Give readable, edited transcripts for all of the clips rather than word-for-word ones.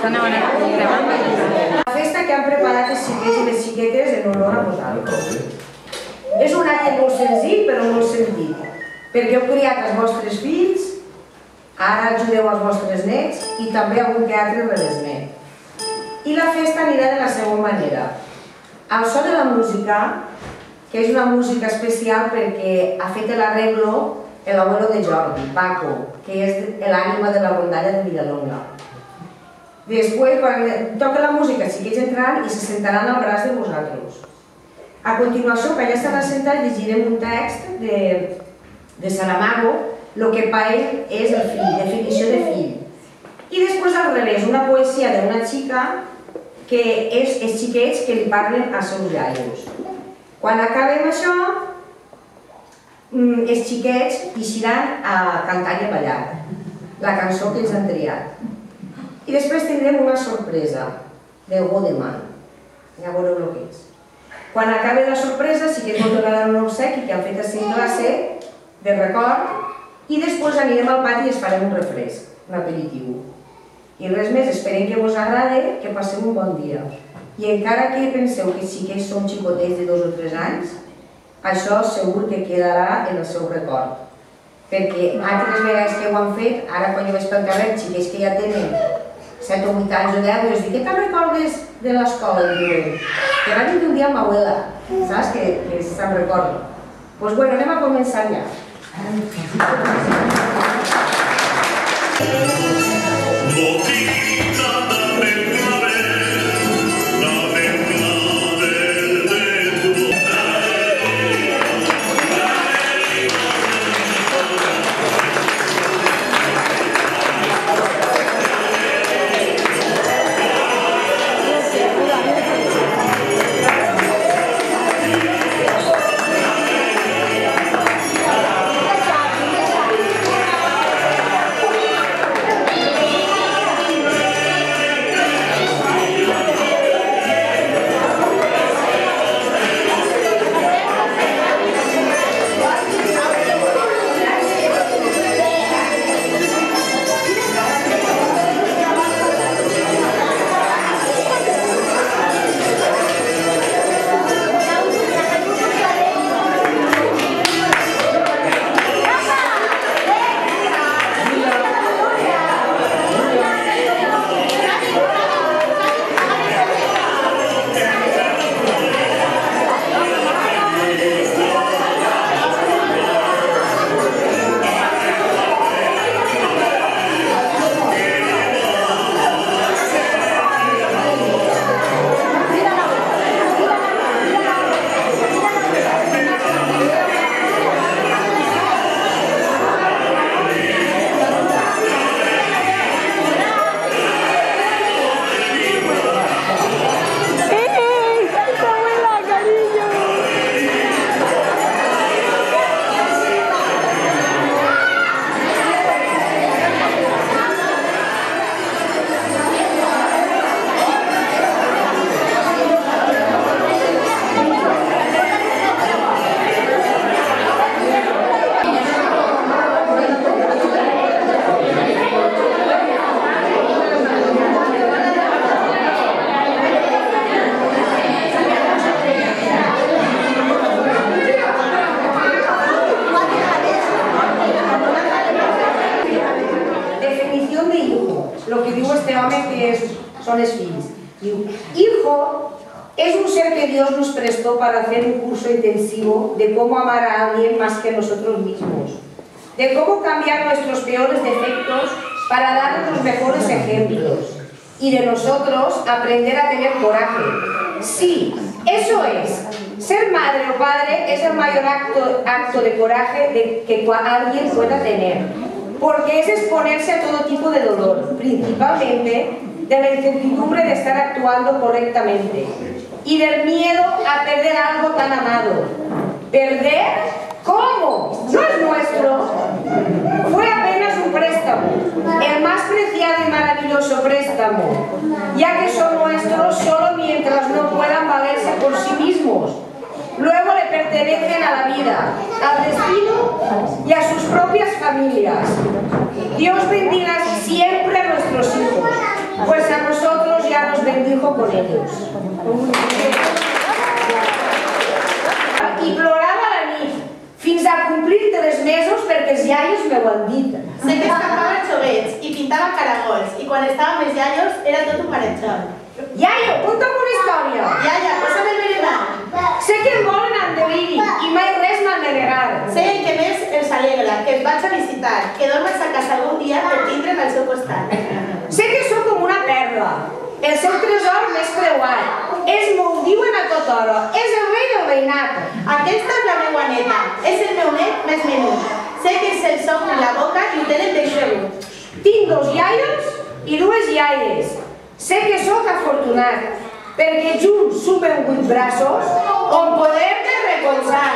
La festa que han preparat els xiquets i les xiquetes en honor a vosaltres. És un acte molt senzill però molt sentit, perquè heu criat els vostres fills, ara ajudeu als vostres nets i també algun que altre rebesnet. I la festa anirà de la següent manera. Al so de la música, que és una música especial perquè ha fet l'arreglo l'abuelo de Jordi, Paco, que és l'ànima de la rondalla de Villalonga. Després, quan toca la música, els xiquets entraran i se sentaran al braç de vosaltres. A continuació, quan ja estan assentats, llegirem un text de Saramago, el que per ell és el fill, definició de fill. I després, al revés, una poesia d'una xica que és els xiquets que li parlen als seus iaios. Quan acabem això, els xiquets eixiran a cantar i a ballar la cançó que ens han triat. I després tindrem una sorpresa del Godeman. Ja veureu el que és. Quan acabi la sorpresa, sí que ens donaran un obsequi que han fet a classe de record i després anirem al pati i es farem un refresc, un aperitiu. I res més, esperem que us agrade, que passeu un bon dia. I encara que penseu que sí que som xicotets de 2 o 3 anys, això segur que quedarà en el seu record. Perquè altres vegades que ho han fet, ara quan jo vaig pel carrer, xiquets que ja tenen 7 o 8 anys o 10, i us dic, què te'n recordes de l'escola? I diuen, que va dir un dia amb m'abuela, saps? Que se'n recorda. Doncs bueno, anem a començar ja. Lo que diu este home que son els fills. Diu, hijo es un ser que Dios nos prestó para hacer un curso intensivo de cómo amar a alguien más que nosotros mismos, de cómo cambiar nuestros peores defectos para darnos los mejores ejemplos y de nosotros aprender a tener coraje. Sí, eso es. Ser madre o padre es el mayor acto de coraje que alguien pueda tener, porque es exponerse a todo tipo de dolor, principalmente de la incertidumbre de estar actuando correctamente y del miedo a perder algo tan amado. ¿Perder? ¿Cómo? No es nuestro. Fue apenas un préstamo, el más preciado y maravilloso préstamo, ya que son nuestros solo mientras no puedan valerse por sí mismos. Luego le pertenecen a la vida, al destino y a sus propias familias. Dios bendiga siempre a nuestros hijos. pues a nosotros ya nos bendijo con ellos. I plorava a la nit, fins a complir 3 mesos perquè els iaios m'ho han dit. Sé que escapava xovets i pintava caragols i quan estava amb els iaios era tot un marejol. Iaio, conta'm una història. Iaia, posa'm el berenar. Sé que em volen en deliri i mai res m'han de negar. Sé el que més els alegra, que els vaig a visitar, que dormes a casa algun dia per tindre'm al seu costat. Sé que sóc com una perla, el seu tresor més preuat. És m'ho diuen a tota hora, és el rei del veïnat. Aquesta és la meua neta, és el meu net més menut. Sé que se'ls omple la boca i ho tenen ben cregut. Tinc 2 iaios i 2 iaies. Sé que sóc afortunat, perquè junts sumem 8 braços on poder-te recolzar.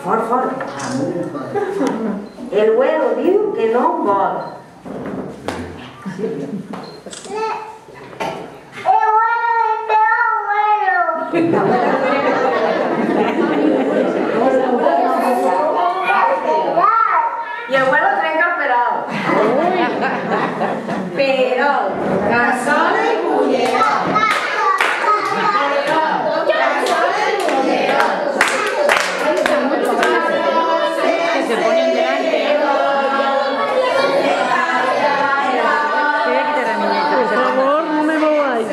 Fort, fort. El güero diu que no vol. Y el abuelo trenca el perol. Perol, casola y cullerol. Se ponen delante. Por favor, no me mováis.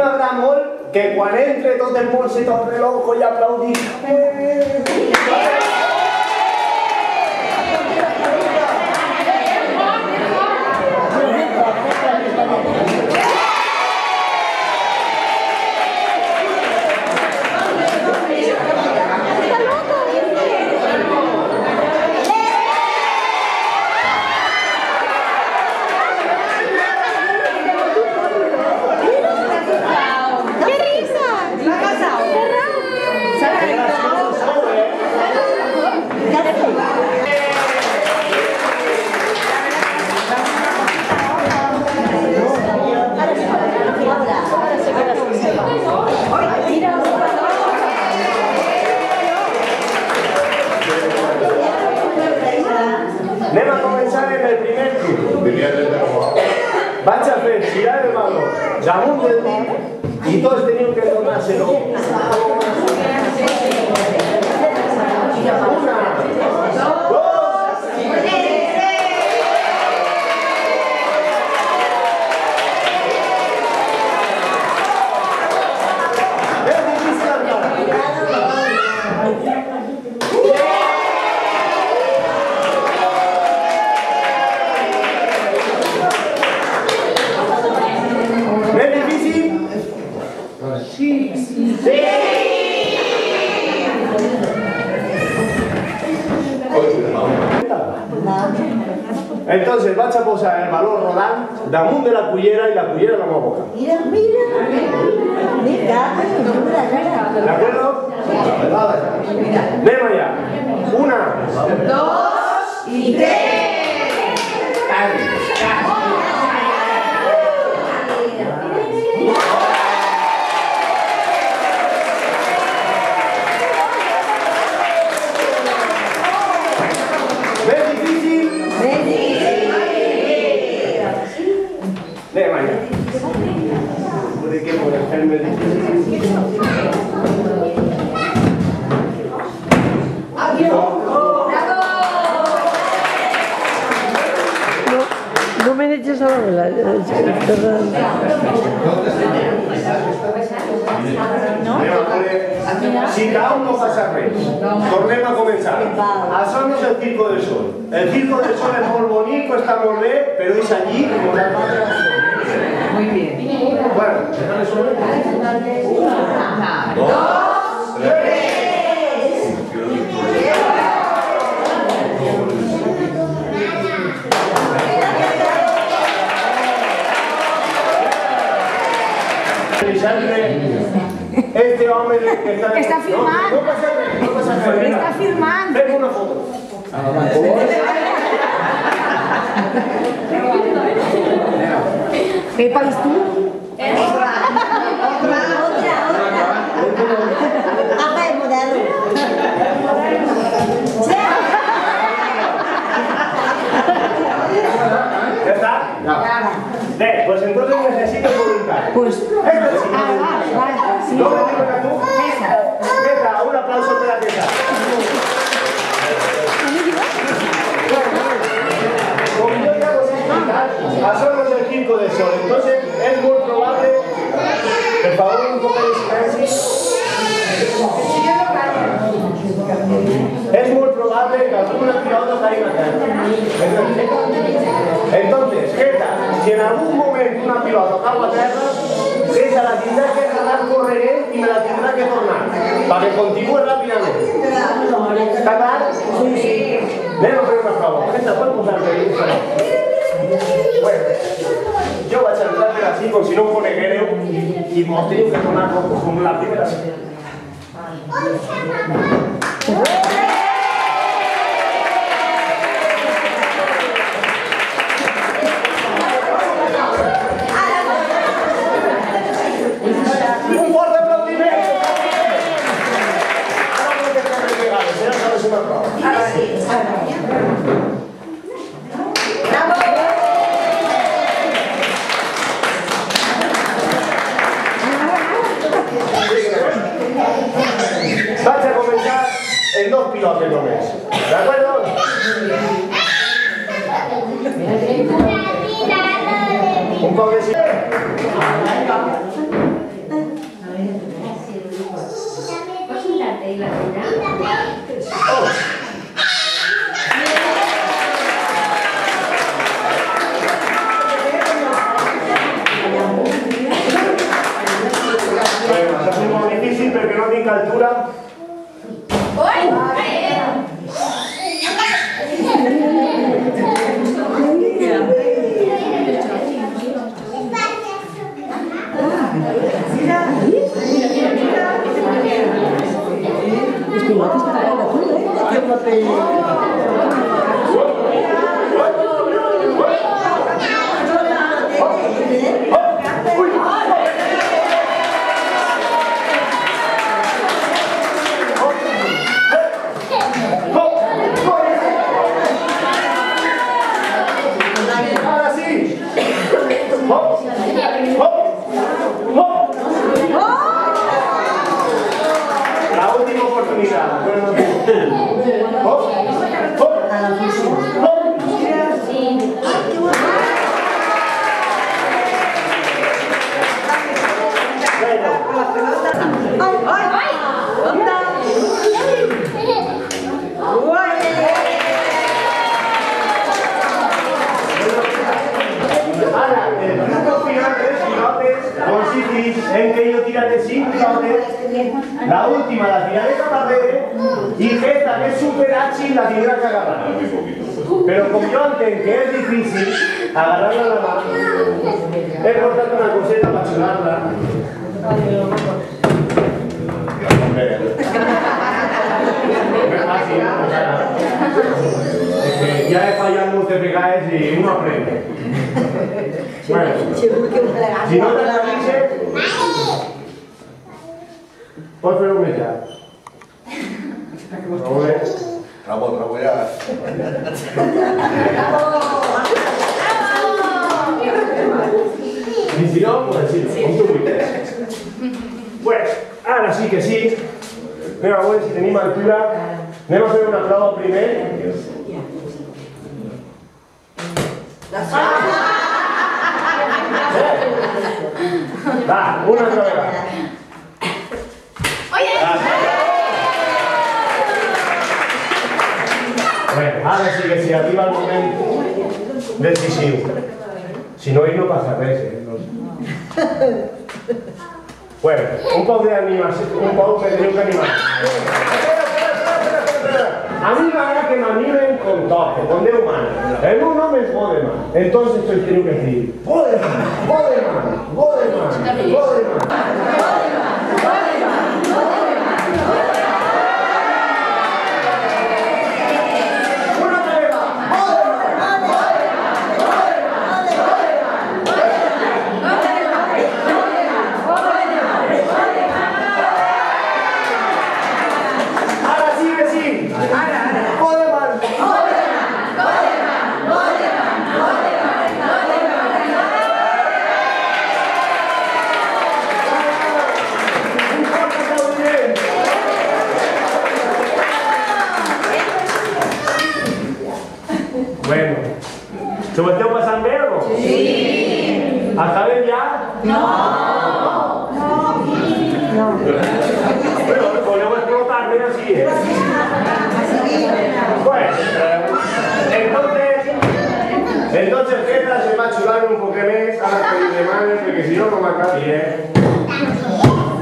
m'agrada molt que quan entre tot el món se torne loco i aplaudir. Anem a començar en el primer grup. Vaig a fer girar el baló damunt del dit i tots teniu que donar-se-lo. Una, dos, és difícil encara. ¿Es difícil? Sí. ¡Sí! Entonces vaig a posar el balón rodant damunt de la cullera i la cullera a la meva boca. Mira, mira. ¿De acuerdo? Anem allà. Una, Dos y tres. ¿ves difícil? Anem allà. Puede que por hacerme difícil. No me eches a la bola. Si cada un no passa res, tornem a començar. Això no és el Circo del Sol. El Circo del Sol és molt bonic, està molt bé, però és allí com la madre. Muy bien. Bueno, déjame solo. Una, dos, tres. Este hombre que Está filmant. No passa res, no passa res. Està filmant. Fem una foto. ¿Qué país tú? Otra. Apa el modelo. ¿Ya está? Bé, pues entonces necesito voluntad. Pues... Vale. Sí, ¿Dónde te toca tú? Teta, un aplauso para Teta. Como yo ya os he explicado, això no és el Circo del Sol, entonces es muy probable, por favor, un poco de silencio. Es muy probable que alguna pilota caiga a terra. Entonces, Geta, si en algún momento una pilota cau a terra, Geta la tindrà que agarrar corrent i me la tindrà que tornar, perquè continuï ràpidament. Està clar? Sí. Anem a fer una prova. Geta, pots posar-te aquí? Bueno, jo vaig entrar per així com si no ho coneguéreu i m'ho teniu que donar com la primera. Un fort aplaudiment! Ara no te fem regales, ja sabes una prova. Ara sí. Vaig a començar en dos pilotes només. D'acord? Un poc de silenci. Bueno, això és molt difícil perquè no tinc altura. Les pilotes que t'agrada tu, que paper. Ahora sí. Hop, hop, hop. La última oportunidad. Hop, hop, hop. Ahora, el truco final de los pilotes consiste en que ellos tiran de 5 pilotes, la última la tiran de pared y esta que es super ágil la tendrá que agarrar. Pero como yo antes que es difícil agarrarla a la mano, es cortando una coseta para chularla. No es fácil, es que ya he fallado muchas veces y uno aprende. Bueno, si no te la dices, pues pero me ya. Bravo, ya. Y si no, pues sí, un tubo. Pues, ahora sí que sí. Venga, a ver si tenéis altura. Vamos a hacer un aplauso primero. Va, una otra vez. Bueno, ahora sí que sí, arriba el momento decisivo. Si no, ahí no pasa res, Bueno, un poc d'animació, un poc de teniu que animar. A mí m'agrada que m'animen con toque, con Déu man. El meu nom és Bodeman, entonces estoy teniendo que decir Bodeman, Bodeman, Bodeman, Bodeman. Bueno, ¿se me esteu passant bé o no? Sí! ¿Està bé ja? No! No! Bueno, podeu explotar-me así, Bueno, entonces Petra se va a chular un poco más a las que le manes, porque si no, no me acaba bien.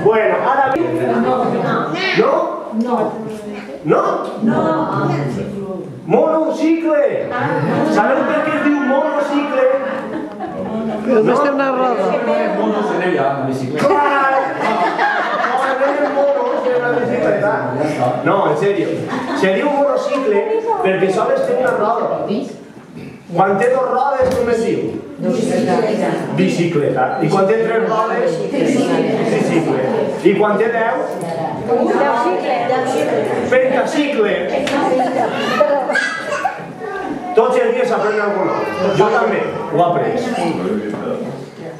Bueno, ahora bien. ¿No? No. ¿No? No. Monocicle! Sabeu per què es diu monocicle? Només té una roda. Monos en ella, la bicicleta. ¡Clar! No, no monos en la bicicleta. No, en serio. Se diu monocicle perquè sols té una roda. Quan té dos rodes, com es diu? Bicicleta. I quan té tres rodes? Tricicle. I quan té 10? Pentacicle. Tots els dies s'aprèn alguna cosa. Jo també ho he après.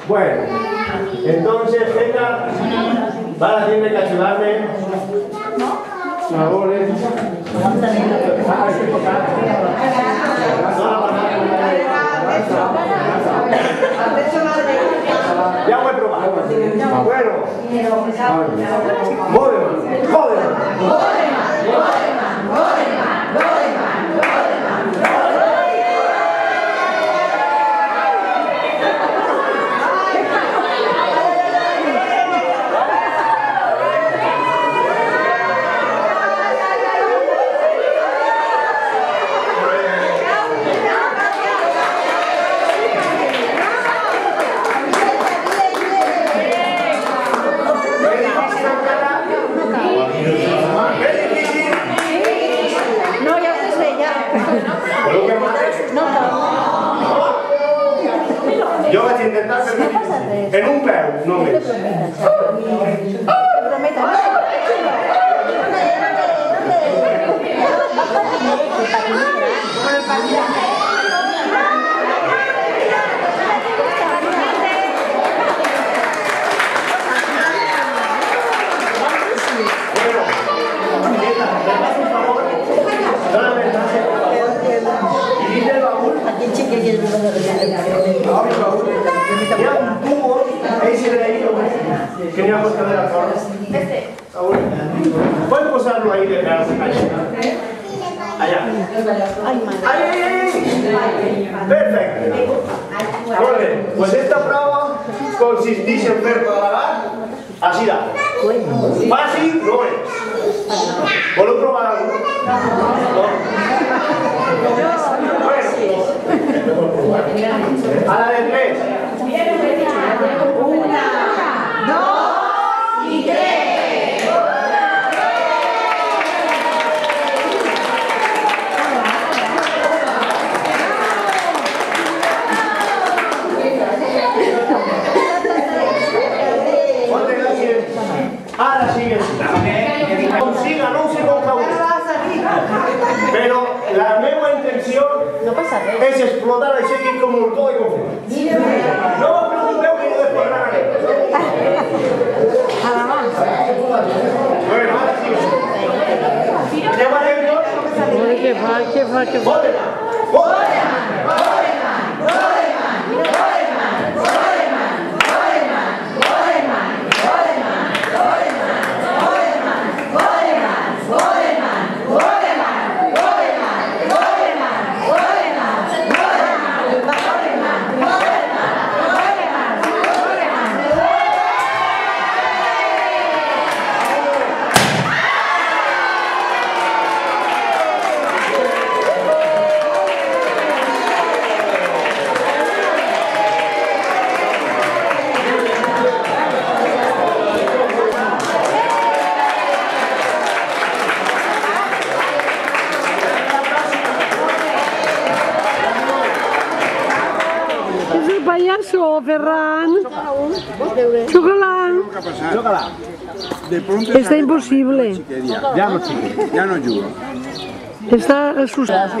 Bueno, entonces Petra va a tener que ayudarme. Ya voy a probar. Bueno. Bodeman. Jo vaig intentar fer en un peu, només. Queríamos que la forma. Puedes posarlo ahí detrás. Allá. ¡Ahí! Perfecto. Molt bé. Pues esta prova consisteix en fer plegat així da. Fàcil no és. Voleu provar algú? A la de 3. 1, 2 y 3. Ara sigue. Consiga, no sé com cau. Però la meva intenció és explotar això aquí com un todo i com fer. No me pregunteu que no despertarà res. Bueno, ara sigue. Llevarem dos. Què fa? Bótela. Payaso, Ferran. Xoca-la. Está imposible. Ya no jugo. Está asustat.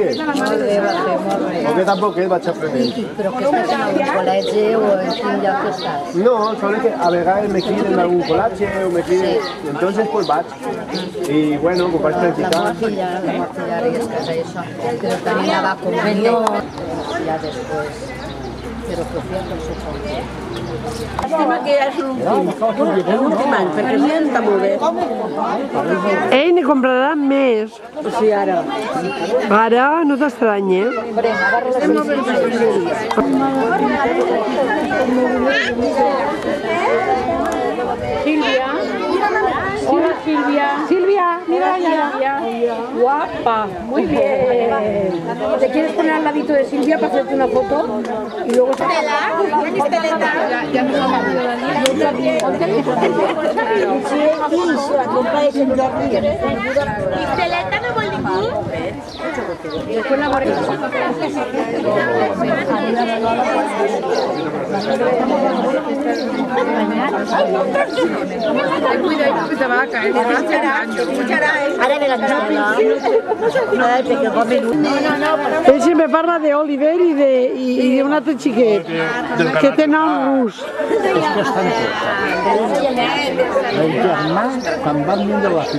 Porque tampoco es vaig aprender. Però que estàs en algun col·legi o en quin lloc estàs? No, solo que a vegades me quieren en algún colache o me quieren... Entonces pues vaig. Y bueno, pues vaig practicar. La meva filla ara ja està això, però també anava a convenio. Ja després, però prefiero el suport. Estima que és l'últim any, perquè el nen està molt bé. Ell ne comprarà més. O sigui, ara. Ara no t'estranya, Silvia. Hola Silvia. Silvia, Mira Silvia. Guapa. Muy bien. ¿Te quieres poner al ladito de Silvia para hacerte una foto? Y luego... Ya nos ha venido Daniel. me vol ningú? Después la barriga. Cuidado que te va a caer. Ara ve la xarxa. ell sempre parla d'Oliver i d'un altre xiquet, que té nom rus.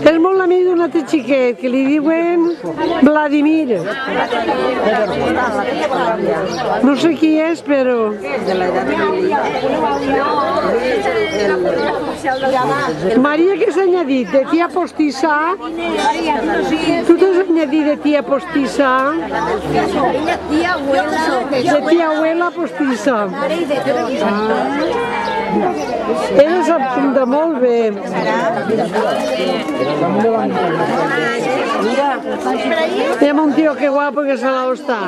És molt amic d'un altre xiquet, que li diuen Vladimir. No sé qui és, però... Maria, què s'ha añadit? De tia postissa? Tu t'has añadit de tia postissa? De tia abuela postissa. Ella s'apunta molt bé. Hi ha un tio que guapo que se la està.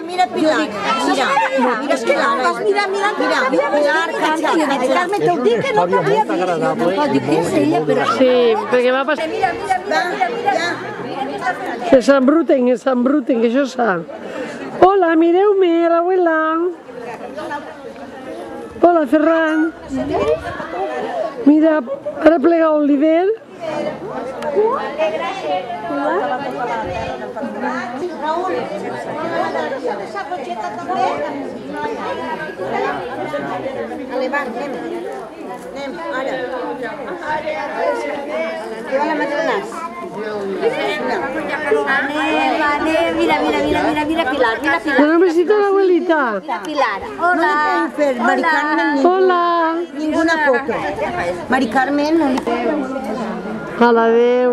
Mira, Pilar, mira, és que no vas mirar, Pilar, Carme, t'ho dic que no t'havia vist. No pot dir que és ella, però... Sí, perquè va passar... Que s'embruten, que això s'ha... Hola, mireu-me, l'abuela. Hola, Ferran. Mira, ara plega Oliver. Raúl, esa cocheta també? Ale, va, anem, ara. Què va la matronàs? Mira, Pilar. Un besito a la abuelita. Pilar, hola. Mari Carmen, Hola. ninguna foto. Mari Carmen, no li... Hola, adeu.